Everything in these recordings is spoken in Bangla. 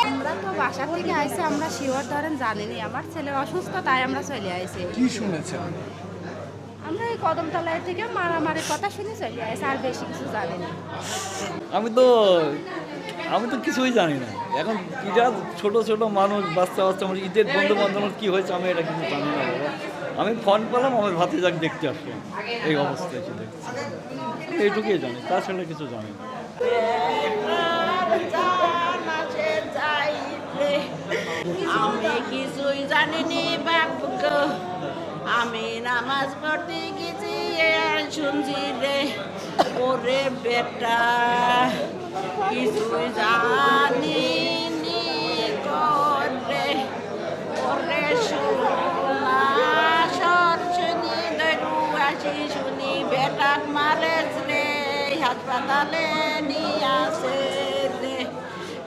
আমরা তো বাসা থেকে আইসি, আমরা শিওর ধরেন জানিনি। আমার ছেলে অসুস্থ, তাই আমরা চলে আইসি। কি শুনেছেন? আমরা এই কদমতলায় থেকে মারামারির কথা শুনে চলে আইসি, আর বেশি কিছু জানিনি। আমি তো কিছুই জানি না। এখন এটা ছোট ছোট মানুষ, বাচ্চা আমার ঈদের বন্ধু বান্ধব কী হয়েছে আমি এটা কিন্তু জানি না বাবা। আমি ফোন পেলাম, আমার ভাতে যাক দেখতে আসলাম এই অবস্থায় ছিল, এইটুকুই জানি, তাছাড়া কিছু জানি না। আমি কিছুই জানিনি বাপু গো, আমি নামাজ পড়তে গেছি শুনছি রে ওরে বেটা, কিছুই জানিনি করে ওরে শোনা সর শুনি দরু আসি শুনি বেটা মারেছ রে, হাসপাতালে নিয়ে আসে রে,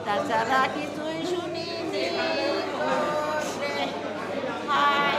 তাছাড়া কিছুই শুনিনি রে। হায়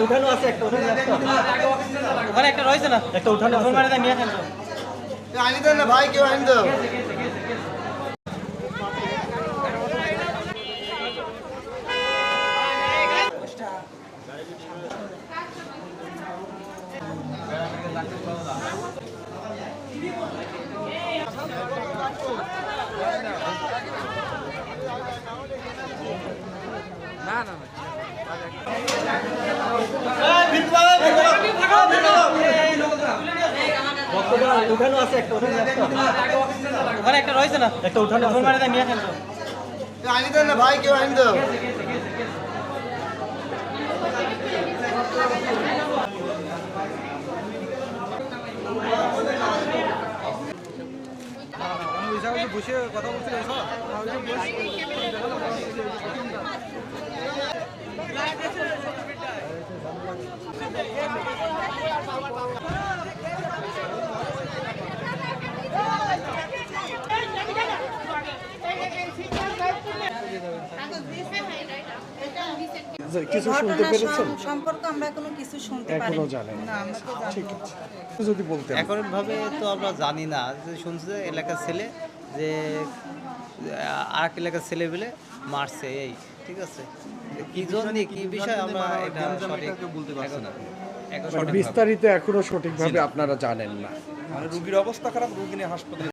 উঠানো আছে একটা, ওখানে একটা রয়েছে না, একটা উঠানো নিয়ে আসেন। আনি দেন না ভাই, কেউ আনি দাও। উঠানো আছে একটা, ওখানে একটা রয়েছে না, একটা উঠানো নিয়ে আসেন। আনি দেন না ভাই, কেউ আনি দাও। বসে কথা বলছিল কিছু শুনতে পেরেছেন? সম্পর্ক আমরা কোনো কিছু শুনতে পারি এখনো জানেন না, আমরা তো জানি ঠিক আছে, যদি বলতেন। একরভাবে তো আমরা জানি না, যে শুনছি যে এলাকার ছেলে যে আর এক এলাকার ছেলে বলে মারছে, এই ঠিক আছে। কি জন্য কি বিষয় আমরা এটা সঠিক বলতে পারছি না, বিস্তারিত এখনো সঠিকভাবে আপনারা জানেন না। রোগীর অবস্থা খারাপ, রোগী নিয়ে হাসপাতালে